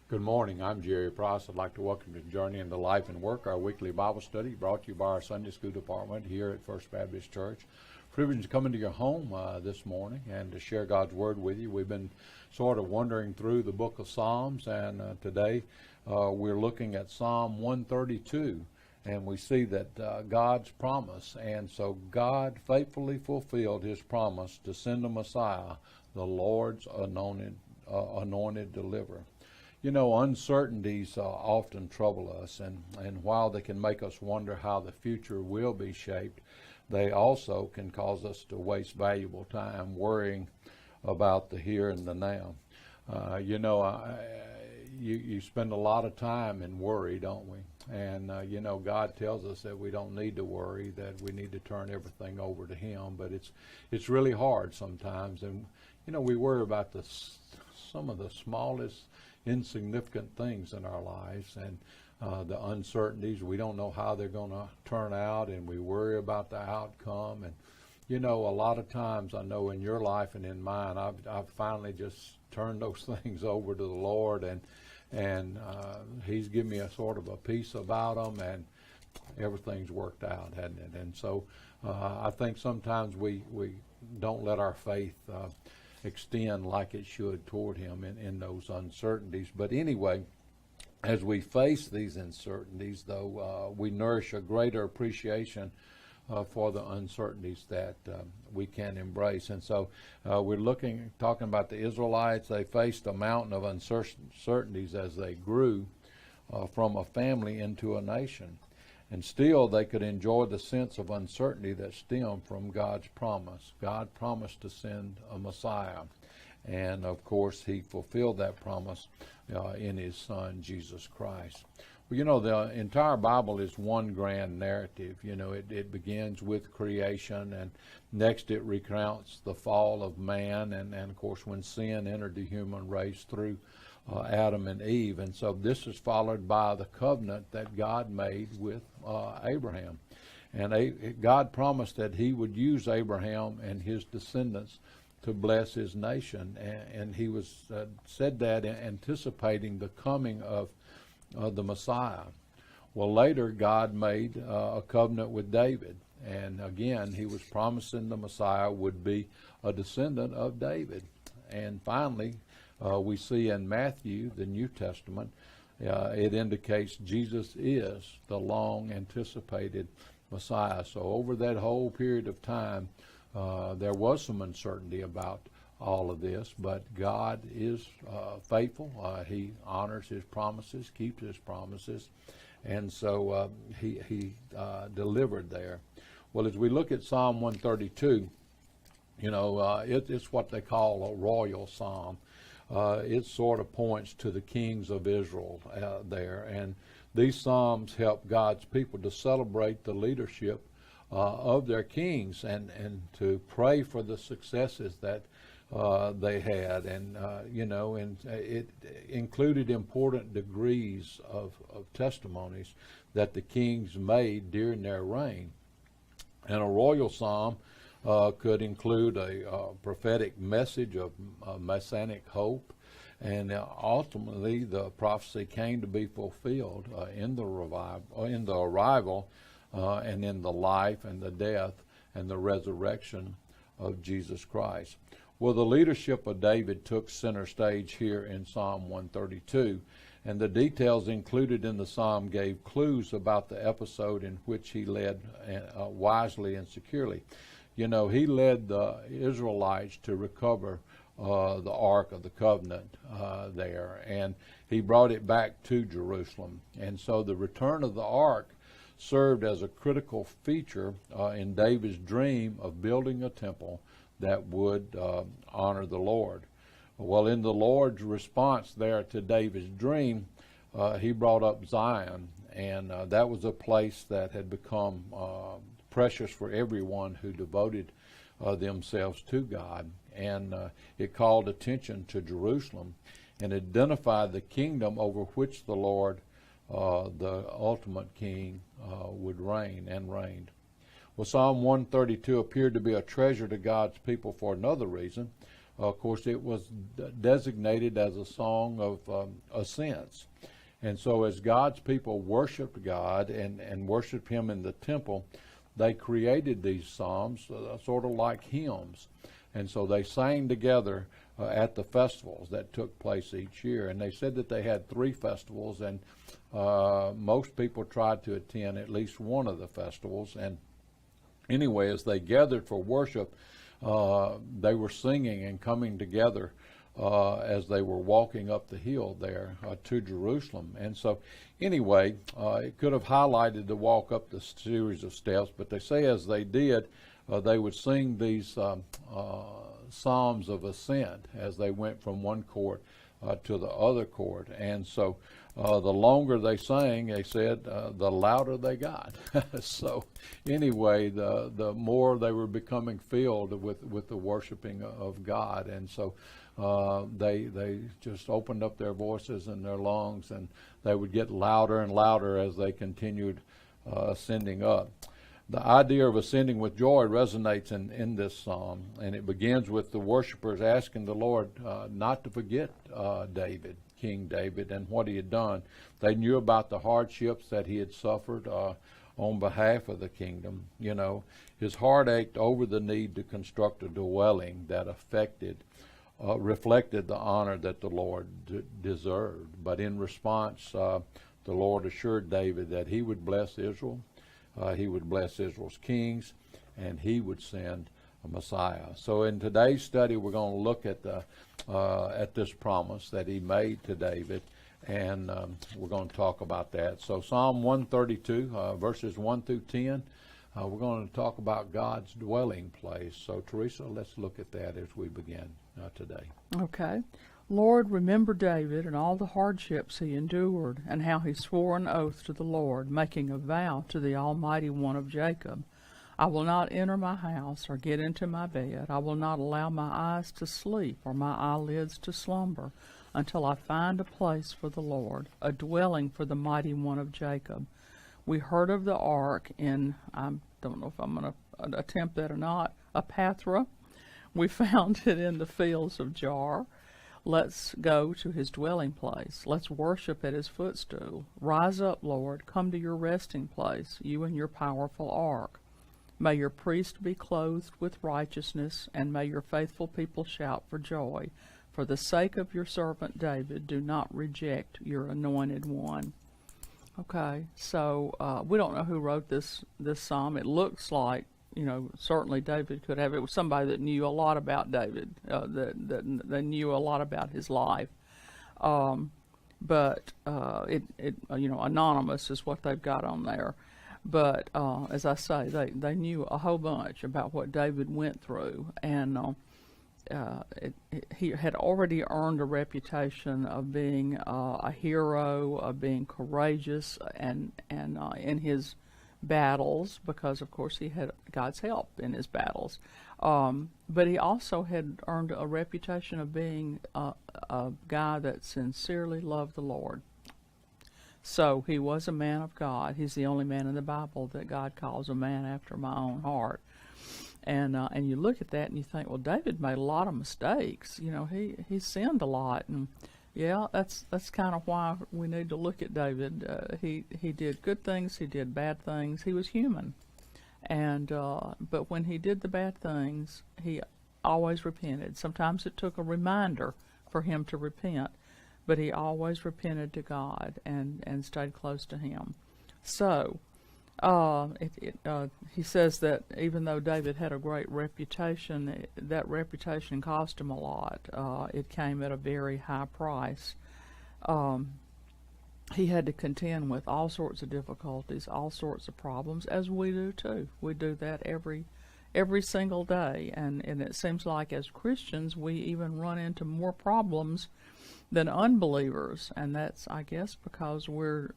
Good morning. I'm Jerry Price. I'd like to welcome you to Journey into Life and Work, our weekly Bible study brought to you by our Sunday School department here at First Baptist Church. Privilege to come into your home this morning and to share God's Word with you. We've been sort of wandering through the book of Psalms, and today we're looking at Psalm 132, and we see that God's promise, and so God faithfully fulfilled His promise to send a Messiah, the Lord's anointed deliverer. You know, uncertainties often trouble us, and while they can make us wonder how the future will be shaped, they also can cause us to waste valuable time worrying about the here and the now. You spend a lot of time in worry, don't we? And, God tells us that we don't need to worry, that we need to turn everything over to Him, but it's really hard sometimes. And, we worry about some of the smallest insignificant things in our lives, and the uncertainties. We don't know how they're going to turn out, and we worry about the outcome. And a lot of times, I know in your life and in mine, I've finally just turned those things over to the Lord, and He's given me a sort of a peace about them, and everything's worked out, hasn't it? And so I think sometimes we don't let our faith extend like it should toward Him in those uncertainties. But anyway, as we face these uncertainties, though, we nourish a greater appreciation for the uncertainties that we can embrace. And so we're talking about the Israelites. They faced a mountain of uncertainties as they grew from a family into a nation. And still they could enjoy the sense of uncertainty that stemmed from God's promise. God promised to send a Messiah. And of course, He fulfilled that promise in His Son, Jesus Christ. Well, the entire Bible is one grand narrative. It begins with creation, and next it recounts the fall of man, and of course when sin entered the human race through Adam and Eve. And so this is followed by the covenant that God made with Abraham. And God promised that He would use Abraham and his descendants to bless His nation. And He was said that anticipating the coming of the Messiah. Well, later God made a covenant with David. And again, He was promising the Messiah would be a descendant of David. And finally, we see in Matthew, the New Testament, it indicates Jesus is the long anticipated Messiah. So over that whole period of time, there was some uncertainty about all of this, but God is faithful. He honors His promises, keeps His promises, and so he delivered there. Well, as we look at Psalm 132, it's what they call a royal psalm. It sort of points to the kings of Israel there, and these psalms help God's people to celebrate the leadership of their kings and to pray for the successes that they had, and it included important degrees of testimonies that the kings made during their reign. And a royal psalm could include a prophetic message of messianic hope, and ultimately the prophecy came to be fulfilled in the arrival and in the life and the death and the resurrection of Jesus Christ. Well, the leadership of David took center stage here in Psalm 132, and the details included in the psalm gave clues about the episode in which he led wisely and securely. He led the Israelites to recover the Ark of the Covenant there, and he brought it back to Jerusalem. And so the return of the Ark served as a critical feature in David's dream of building a temple that would honor the Lord. Well, in the Lord's response there to David's dream, He brought up Zion, and that was a place that had become precious for everyone who devoted themselves to God. And it called attention to Jerusalem and identified the kingdom over which the Lord, the ultimate king, would reign and reigned. Well, Psalm 132 appeared to be a treasure to God's people for another reason. Of course, it was designated as a song of ascents. And so as God's people worshiped God and worshiped Him in the temple, they created these psalms sort of like hymns. And so they sang together at the festivals that took place each year. And they said that they had 3 festivals, and most people tried to attend at least one of the festivals. And anyway, as they gathered for worship, they were singing and coming together as they were walking up the hill there to Jerusalem. And so anyway, it could have highlighted the walk up the series of steps, but they say as they did, they would sing these psalms of ascent as they went from one court to the other court. And so the longer they sang, they said, the louder they got. So anyway, the more they were becoming filled with the worshiping of God. And so they just opened up their voices and their lungs, and they would get louder and louder as they continued ascending up. The idea of ascending with joy resonates in this psalm, and it begins with the worshipers asking the Lord not to forget David, King David, and what he had done. They knew about the hardships that he had suffered on behalf of the kingdom. You know, his heart ached over the need to construct a dwelling that reflected the honor that the Lord deserved. But in response, the Lord assured David that he would bless Israel. He would bless Israel's kings, and he would send a Messiah. So in today's study, we're going to look at this promise that he made to David, and we're going to talk about that. So Psalm 132, verses 1 through 10, we're going to talk about God's dwelling place. So Teresa, let's look at that as we begin today. Okay. Lord, remember David and all the hardships he endured, and how he swore an oath to the Lord, making a vow to the Almighty One of Jacob. I will not enter my house or get into my bed. I will not allow my eyes to sleep or my eyelids to slumber until I find a place for the Lord, a dwelling for the Mighty One of Jacob. We heard of the ark in, I don't know if I'm going to attempt that or not, Apathra. We found it in the fields of Jar. Let's go to his dwelling place. Let's worship at his footstool. Rise up, Lord. Come to your resting place, you and your powerful ark. May your priest be clothed with righteousness, and may your faithful people shout for joy. For the sake of your servant David, do not reject your anointed one. Okay, so we don't know who wrote this psalm. It looks like, you know, certainly David could have. It was somebody that knew a lot about David, that knew a lot about his life. But anonymous is what they've got on there. But as I say, they knew a whole bunch about what David went through, and he had already earned a reputation of being a hero, of being courageous, and in his battles, because of course he had God's help in his battles, but he also had earned a reputation of being a guy that sincerely loved the Lord. So he was a man of God. He's the only man in the Bible that God calls a man after my own heart. And you look at that and you think, well, David made a lot of mistakes. You know, he sinned a lot, and yeah, that's kind of why we need to look at David. He did good things, he did bad things. He was human, and but when he did the bad things, he always repented. Sometimes it took a reminder for him to repent, but he always repented to God and stayed close to Him. So he says that even though David had a great reputation, that reputation cost him a lot. It came at a very high price. He had to contend with all sorts of difficulties, all sorts of problems, as we do too. We do that every single day, and it seems like as Christians we even run into more problems than unbelievers, and that's, I guess, because we're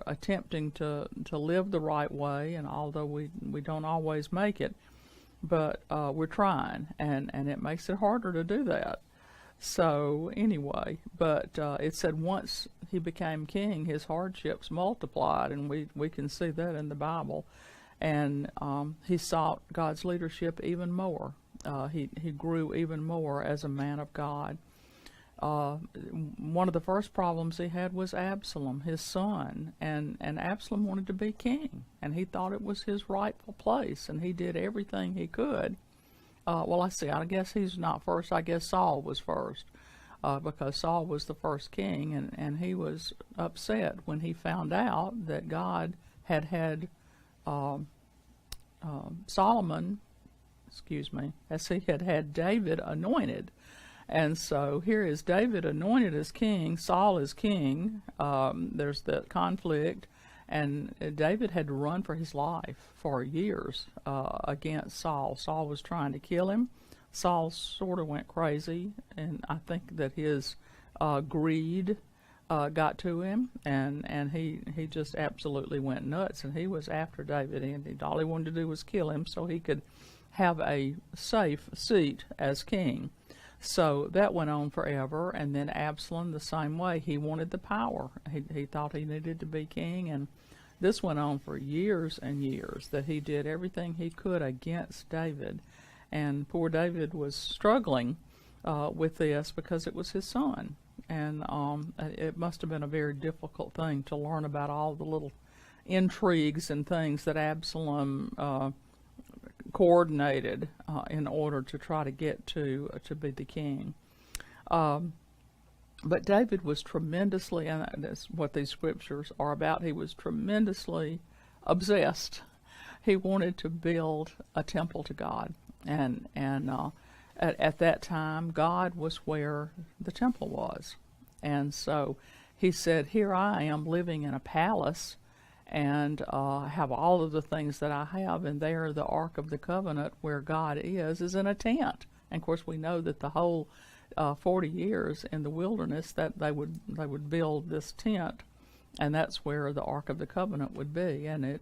attempting to live the right way, and although we don't always make it, but we're trying, and it makes it harder to do that. So anyway, but it said once he became king, his hardships multiplied, and we can see that in the Bible, and he sought God's leadership even more. he grew even more as a man of God. One of the first problems he had was Absalom, his son, and Absalom wanted to be king, and he thought it was his rightful place, and he did everything he could. I guess he's not first. I guess Saul was first, because Saul was the first king, and he was upset when he found out that God had Solomon, as he had David anointed. And so here is David anointed as king, Saul is king, there's the conflict, and David had to run for his life for years against Saul. Saul was trying to kill him. Saul sort of went crazy, and I think that his greed got to him, and he just absolutely went nuts, and he was after David, and all he wanted to do was kill him so he could have a safe seat as king. So that went on forever, and then Absalom the same way. He wanted the power. He thought he needed to be king, and this went on for years and years, that he did everything he could against David. And poor David was struggling with this because it was his son. And it must have been a very difficult thing to learn about all the little intrigues and things that Absalom coordinated in order to try to get to be the king. But David was tremendously, and that's what these scriptures are about, he was tremendously obsessed. He wanted to build a temple to God. And at that time, God was where the temple was. And so he said, here I am living in a palace, and have all of the things that I have, and there the Ark of the Covenant, where God is in a tent. And of course we know that the whole 40 years in the wilderness that they would build this tent, and that's where the Ark of the Covenant would be, and it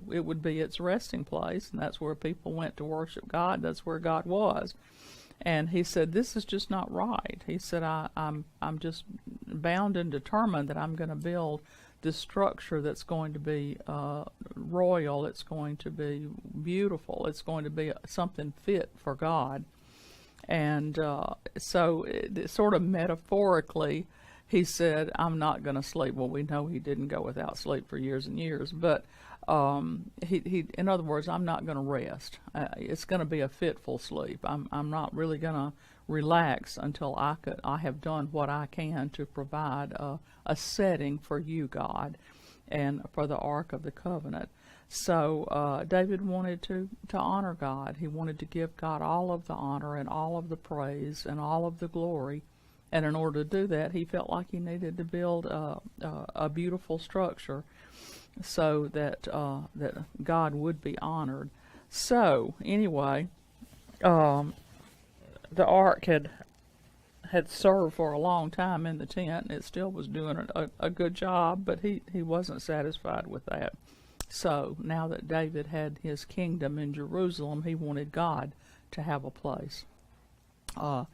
would be its resting place, and that's where people went to worship God. That's where God was. And he said, this is just not right. He said, I'm just bound and determined that I'm going to build this structure that's going to be royal, it's going to be beautiful, it's going to be something fit for God. And so sort of metaphorically, he said, I'm not going to sleep. Well, we know he didn't go without sleep for years and years, but he in other words, I'm not going to rest. It's going to be a fitful sleep. I'm not really going to relax until I have done what I can to provide a setting for you, God, and for the Ark of the Covenant. So David wanted to honor God. He wanted to give God all of the honor and all of the praise and all of the glory. And in order to do that, he felt like he needed to build a beautiful structure so that God would be honored. So anyway, the ark had served for a long time in the tent, and it still was doing a good job, but he wasn't satisfied with that. So now that David had his kingdom in Jerusalem, he wanted God to have a place. 1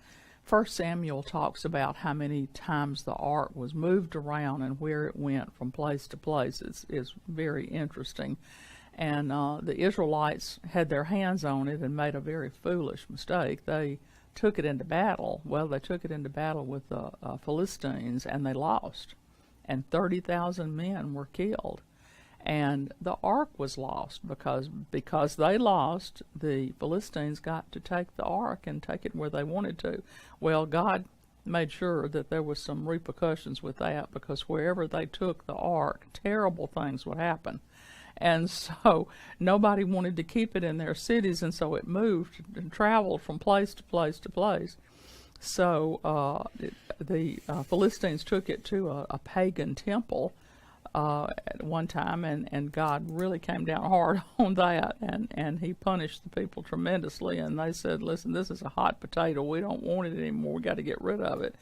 Samuel talks about how many times the ark was moved around and where it went from place to place. It's very interesting. And the Israelites had their hands on it and made a very foolish mistake. They took it into battle. Well, they took it into battle with the Philistines, and they lost. And 30,000 men were killed. And the ark was lost because they lost, the Philistines got to take the ark and take it where they wanted to. Well, God made sure that there was some repercussions with that, because wherever they took the ark, terrible things would happen. And so nobody wanted to keep it in their cities, and so it moved and traveled from place to place to place. So the Philistines took it to a pagan temple at one time, and God really came down hard on that, and he punished the people tremendously, and they said, listen, this is a hot potato, we don't want it anymore, we got to get rid of it.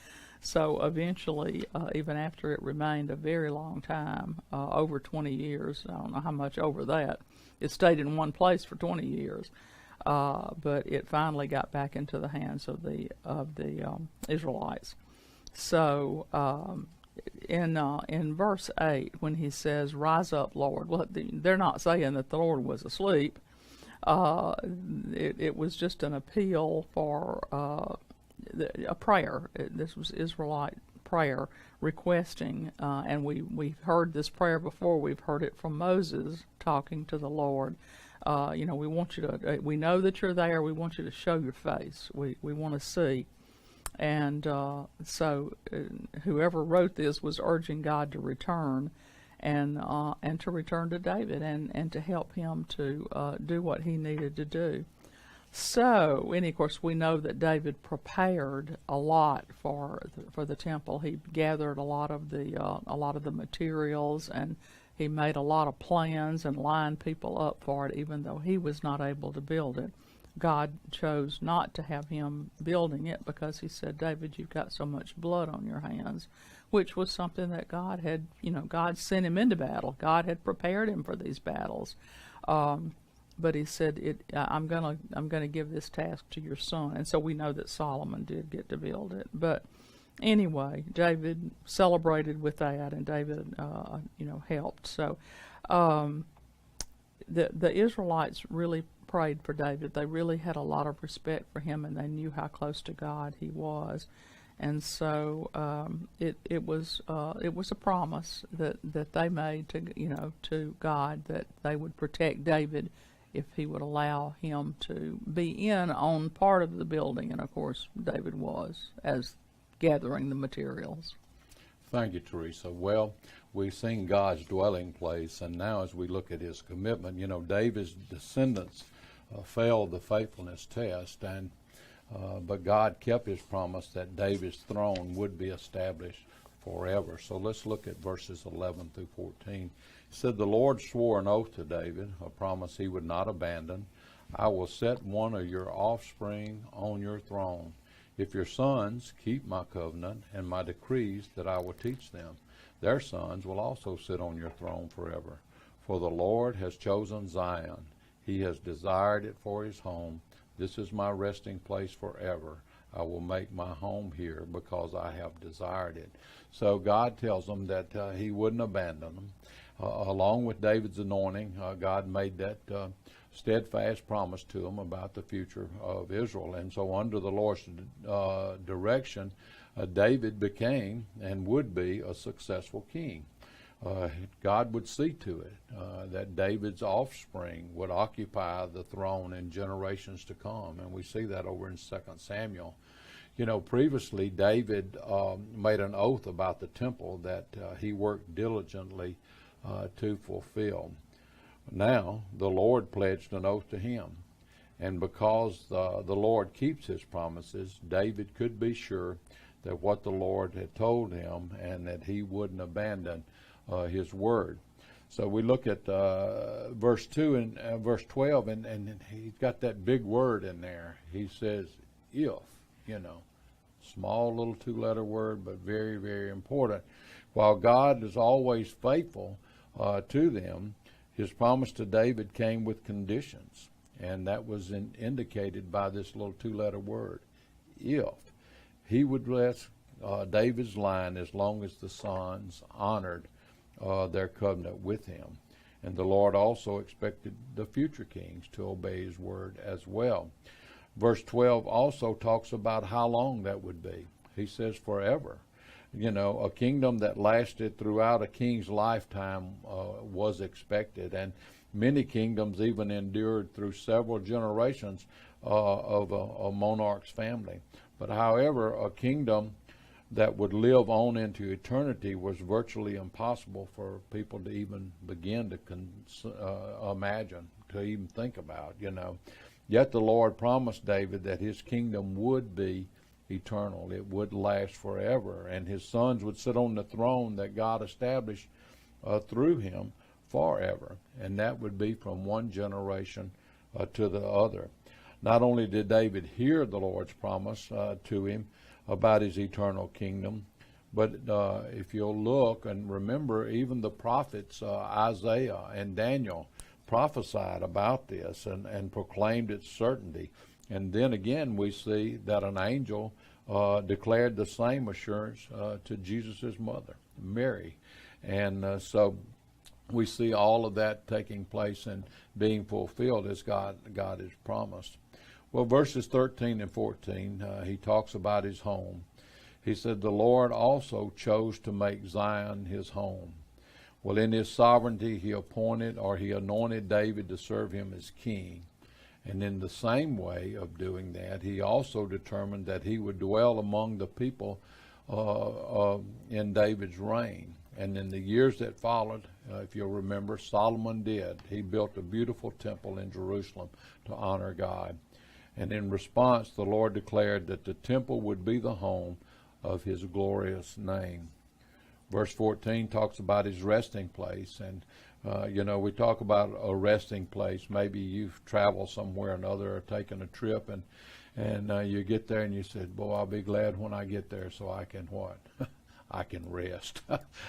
So eventually, even after it remained a very long time, over 20 years, I don't know how much over that, it stayed in one place for 20 years, but it finally got back into the hands of the Israelites. So in verse 8, when he says, rise up, Lord, well, they're not saying that the Lord was asleep. It was just an appeal for a prayer. This was Israelite prayer requesting, and we've heard this prayer before. We've heard it from Moses talking to the Lord. We want you to. We know that you're there. We want you to show your face. We want to see. And so whoever wrote this was urging God to return, and to return to David, and to help him to do what he needed to do. So, and of course, we know that David prepared a lot for the temple. He gathered a lot of the materials, and he made a lot of plans and lined people up for it, even though he was not able to build it. God chose not to have him building it because he said, David, you've got so much blood on your hands, which was something that God had, God sent him into battle. God had prepared him for these battles. But he said, I'm gonna give this task to your son. And so we know that Solomon did get to build it. But anyway, David celebrated with that, and David, helped. So the Israelites really prayed for David. They really had a lot of respect for him, and they knew how close to God he was. And so it was a promise that they made to God, that they would protect David if he would allow him to be in on part of the building. And of course David was, as gathering the materials. Thank you, Teresa. Well, we've seen God's dwelling place, and now as we look at his commitment, David's descendants failed the faithfulness test, and but God kept his promise that David's throne would be established forever. So let's look at verses 11 through 14. It said, the Lord swore an oath to David, a promise he would not abandon. I will set one of your offspring on your throne, if your sons keep my covenant and my decrees that I will teach them. Their sons will also sit on your throne forever. For the Lord has chosen Zion. He has desired it for his home. This is my resting place forever. I will make my home here because I have desired it. So God tells them that he wouldn't abandon them. Along with David's anointing, God made that steadfast promise to him about the future of Israel. And so under the Lord's direction, David became and would be a successful king. God would see to it that David's offspring would occupy the throne in generations to come. And we see that over in 2 Samuel. Previously David made an oath about the temple that he worked diligently to fulfill. Now the Lord pledged an oath to him. And because the Lord keeps his promises, David could be sure that what the Lord had told him and that he wouldn't abandon his word. So we look at verse 2 and verse 12, and he's got that big word in there. He says, if, small little two-letter word, but very, very important. While God is always faithful to them, his promise to David came with conditions, and that was indicated by this little two-letter word, if. He would bless David's line as long as the sons honored their covenant with him. And the Lord also expected the future kings to obey his word as well. Verse 12 also talks about how long that would be. He says forever. A kingdom that lasted throughout a king's lifetime was expected, and many kingdoms even endured through several generations of a monarch's family. But however, a kingdom that would live on into eternity was virtually impossible for people to even begin to imagine, to even think about, Yet the Lord promised David that his kingdom would be eternal. It would last forever, and his sons would sit on the throne that God established through him forever, and that would be from one generation to the other. Not only did David hear the Lord's promise to him about his eternal kingdom, but if you'll look and remember, even the prophets Isaiah and Daniel prophesied about this and proclaimed its certainty. And then again we see that an angel declared the same assurance to Jesus' mother, Mary. And so we see all of that taking place and being fulfilled as God has promised. Well, verses 13 and 14, he talks about his home. He said, the Lord also chose to make Zion his home. Well, in his sovereignty, he appointed or he anointed David to serve him as king. And in the same way of doing that, he also determined that he would dwell among the people in David's reign. And in the years that followed, if you'll remember, Solomon did. He built a beautiful temple in Jerusalem to honor God. And in response, the Lord declared that the temple would be the home of his glorious name. Verse 14 talks about his resting place. And, we talk about a resting place. Maybe you've traveled somewhere or another or taken a trip and you get there and you said, boy, I'll be glad when I get there so I can what? I can rest.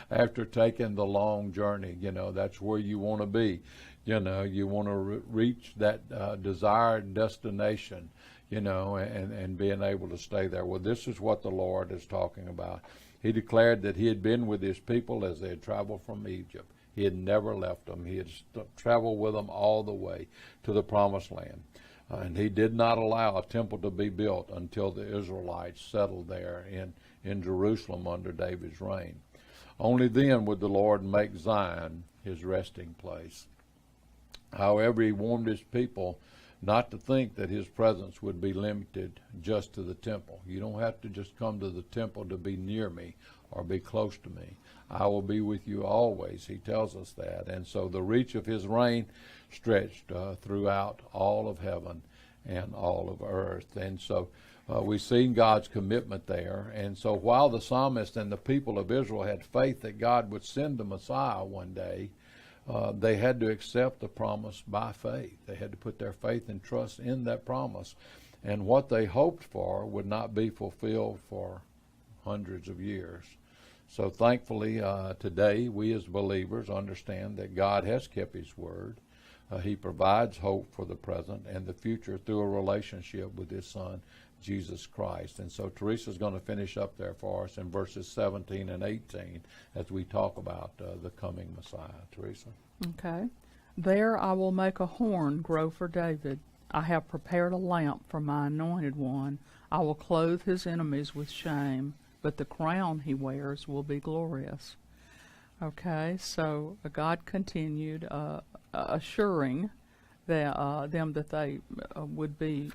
After taking the long journey, that's where you want to be. You want to reach that desired destination, and being able to stay there. Well, this is what the Lord is talking about. He declared that he had been with his people as they had traveled from Egypt. He had never left them. He had traveled with them all the way to the Promised Land. And he did not allow a temple to be built until the Israelites settled there in Jerusalem under David's reign. Only then would the Lord make Zion his resting place. However, he warned his people not to think that his presence would be limited just to the temple. You don't have to just come to the temple to be near me or be close to me. I will be with you always. He tells us that. And so the reach of his reign stretched throughout all of heaven and all of earth. And so we've seen God's commitment there. And so while the psalmist and the people of Israel had faith that God would send the Messiah one day, they had to accept the promise by faith. They had to put their faith and trust in that promise. And what they hoped for would not be fulfilled for hundreds of years. So thankfully, today, we as believers understand that God has kept his word. He provides hope for the present and the future through a relationship with his Son, Jesus Christ. And so Teresa's going to finish up there for us in verses 17 and 18 as we talk about the coming Messiah. Teresa? Okay. There I will make a horn grow for David. I have prepared a lamp for my anointed one. I will clothe his enemies with shame, but the crown he wears will be glorious. Okay, so God continued assuring them that they would be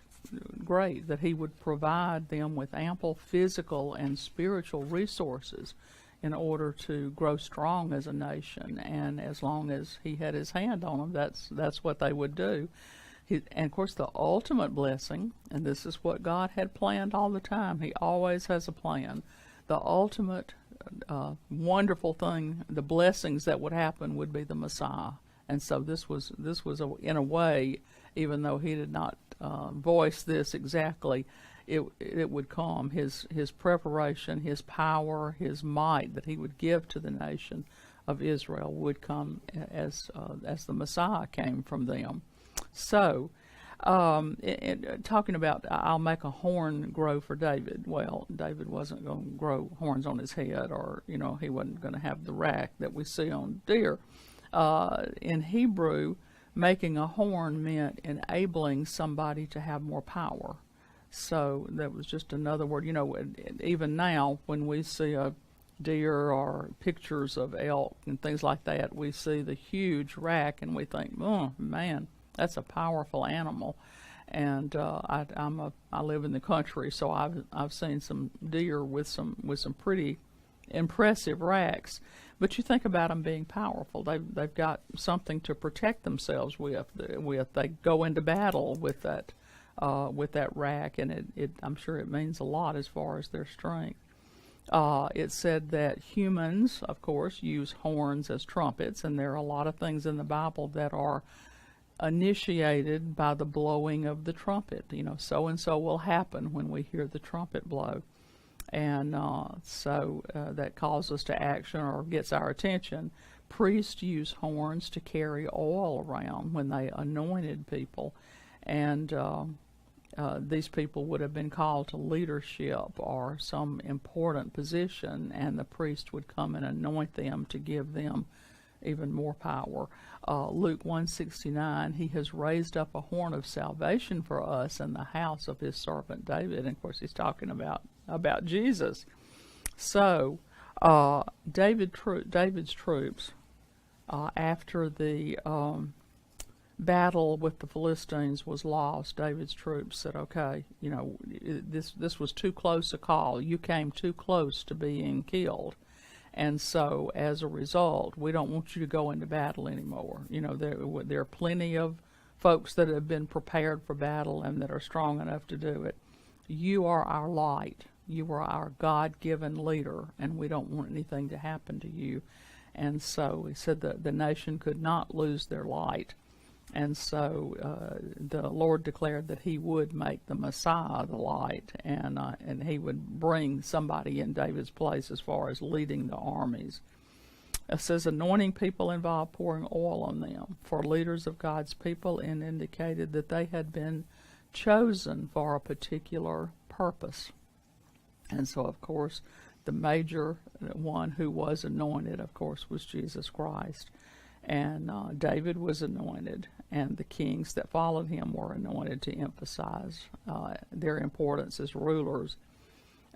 great, that he would provide them with ample physical and spiritual resources in order to grow strong as a nation. And as long as he had his hand on them, that's what they would do. And of course, the ultimate blessing, and this is what God had planned all the time. He always has a plan. The ultimate wonderful thing, the blessings that would happen, would be the Messiah. And so this was in a way, even though he did not voice this exactly, it would come. His preparation, his power, his might that he would give to the nation of Israel would come as the Messiah came from them. So, talking about I'll make a horn grow for David. Well, David wasn't going to grow horns on his head, or he wasn't going to have the rack that we see on deer. In Hebrew, making a horn meant enabling somebody to have more power. So that was just another word. Even now when we see a deer or pictures of elk and things like that, we see the huge rack and we think, oh man, that's a powerful animal. And I live in the country, so I've seen some deer with some pretty impressive racks. But you think about them being powerful. They've got something to protect themselves with. They go into battle with that rack, and I'm sure it means a lot as far as their strength. It said that humans, of course, use horns as trumpets, and there are a lot of things in the Bible that are initiated by the blowing of the trumpet. So and so will happen when we hear the trumpet blow. And so that calls us to action or gets our attention. Priests use horns to carry oil around when they anointed people. And these people would have been called to leadership or some important position, and the priest would come and anoint them to give them even more power. Luke 1:69, he has raised up a horn of salvation for us in the house of his servant David. And of course, he's talking about Jesus. So, David's troops, after the battle with the Philistines was lost, David's troops said, okay, this was too close a call. You came too close to being killed. And so, as a result, we don't want you to go into battle anymore. There are plenty of folks that have been prepared for battle and that are strong enough to do it. You are our light. You are our God-given leader, and we don't want anything to happen to you. And so he said that the nation could not lose their light. And so the Lord declared that he would make the Messiah the light, and he would bring somebody in David's place as far as leading the armies. It says anointing people involved pouring oil on them for leaders of God's people, and indicated that they had been chosen for a particular purpose. And so, of course, the major one who was anointed, of course, was Jesus Christ. And David was anointed, and the kings that followed him were anointed to emphasize their importance as rulers.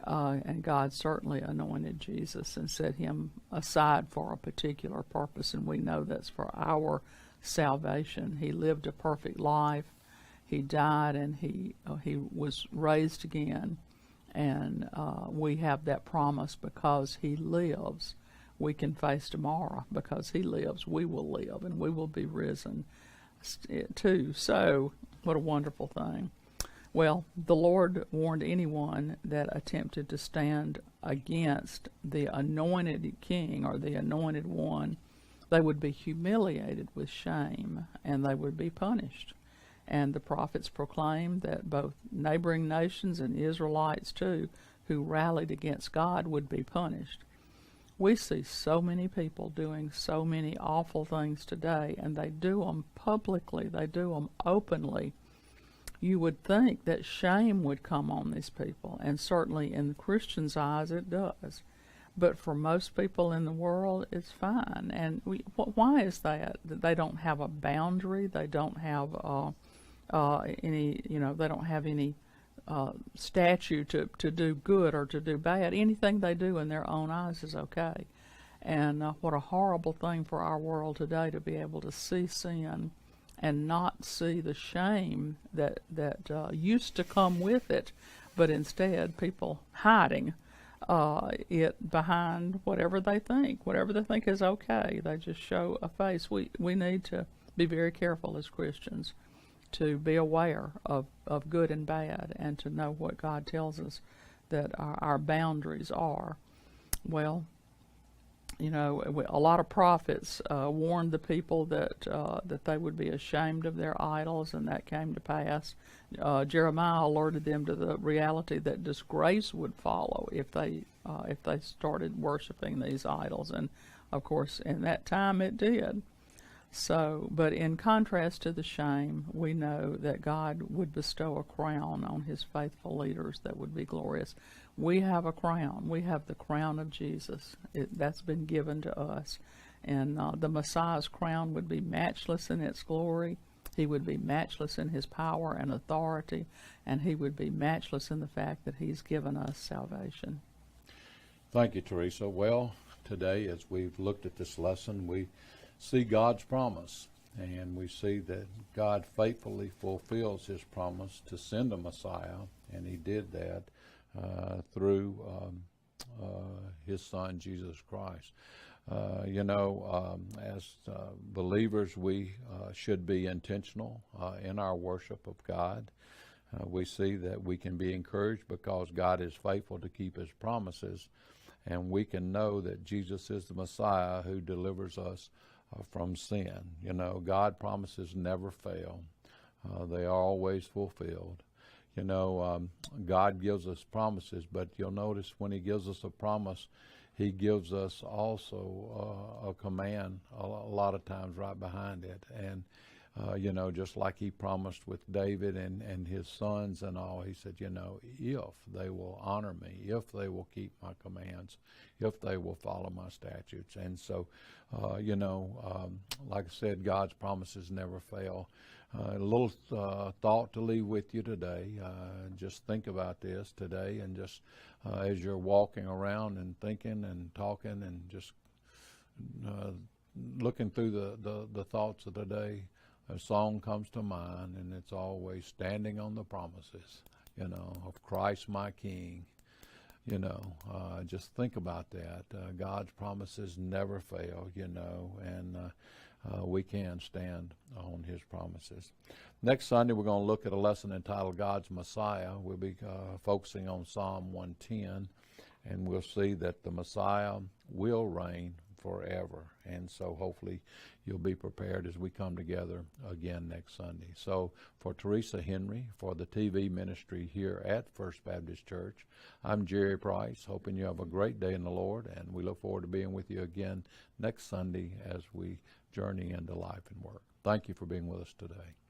And God certainly anointed Jesus and set him aside for a particular purpose, and we know that's for our salvation. He lived a perfect life. He died, and he was raised again. And we have that promise because he lives. We can face tomorrow because he lives. We will live, and we will be risen too. So, what a wonderful thing. Well, the Lord warned anyone that attempted to stand against the anointed king or the anointed one, they would be humiliated with shame, and they would be punished. And the prophets proclaimed that both neighboring nations and Israelites too, who rallied against God, would be punished. We see so many people doing so many awful things today, and they do them publicly, they do them openly. You would think that shame would come on these people, and certainly in the Christians' eyes it does. But for most people in the world, it's fine. And why is that? They don't have a boundary. They don't have any, they don't have any statute to do good or to do bad. Anything they do in their own eyes is okay. And what a horrible thing for our world today to be able to see sin and not see the shame that used to come with it, but instead people hiding it behind whatever they think is okay. They just show a face. We need to be very careful as Christians to be aware of good and bad, and to know what God tells us that our boundaries are. Well, a lot of prophets warned the people that they would be ashamed of their idols, and that came to pass. Jeremiah alerted them to the reality that disgrace would follow if they started worshiping these idols, and of course, in that time it did. So, but in contrast to the shame, we know that God would bestow a crown on his faithful leaders that would be glorious. We have a crown. We have the crown of Jesus. That's been given to us. And the Messiah's crown would be matchless in its glory. He would be matchless in his power and authority. And he would be matchless in the fact that he's given us salvation. Thank you, Teresa. Well, today, as we've looked at this lesson, we see God's promise, and we see that God faithfully fulfills his promise to send a Messiah, and he did that through his son Jesus Christ. As believers, we should be intentional in our worship of God. We see that we can be encouraged because God is faithful to keep his promises, and we can know that Jesus is the Messiah who delivers us from sin. God promises never fail. They are always fulfilled. God gives us promises, but you'll notice when he gives us a promise, he gives us also a command a lot of times right behind it. And just like he promised with David and his sons and all. He said, if they will honor me, if they will keep my commands, if they will follow my statutes. And so, like I said, God's promises never fail. A little thought to leave with you today. Just think about this today, and just as you're walking around and thinking and talking and just looking through the thoughts of the day, a song comes to mind, and it's always standing on the promises, of Christ my King. Just think about that. God's promises never fail, and we can stand on his promises. Next Sunday, we're going to look at a lesson entitled God's Messiah. We'll be focusing on Psalm 110, and we'll see that the Messiah will reign forever. And so hopefully you'll be prepared as we come together again next Sunday. So for Teresa Henry, for the TV ministry here at First Baptist Church, I'm Jerry Price, hoping you have a great day in the Lord, and we look forward to being with you again next Sunday as we journey into life and work. Thank you for being with us today.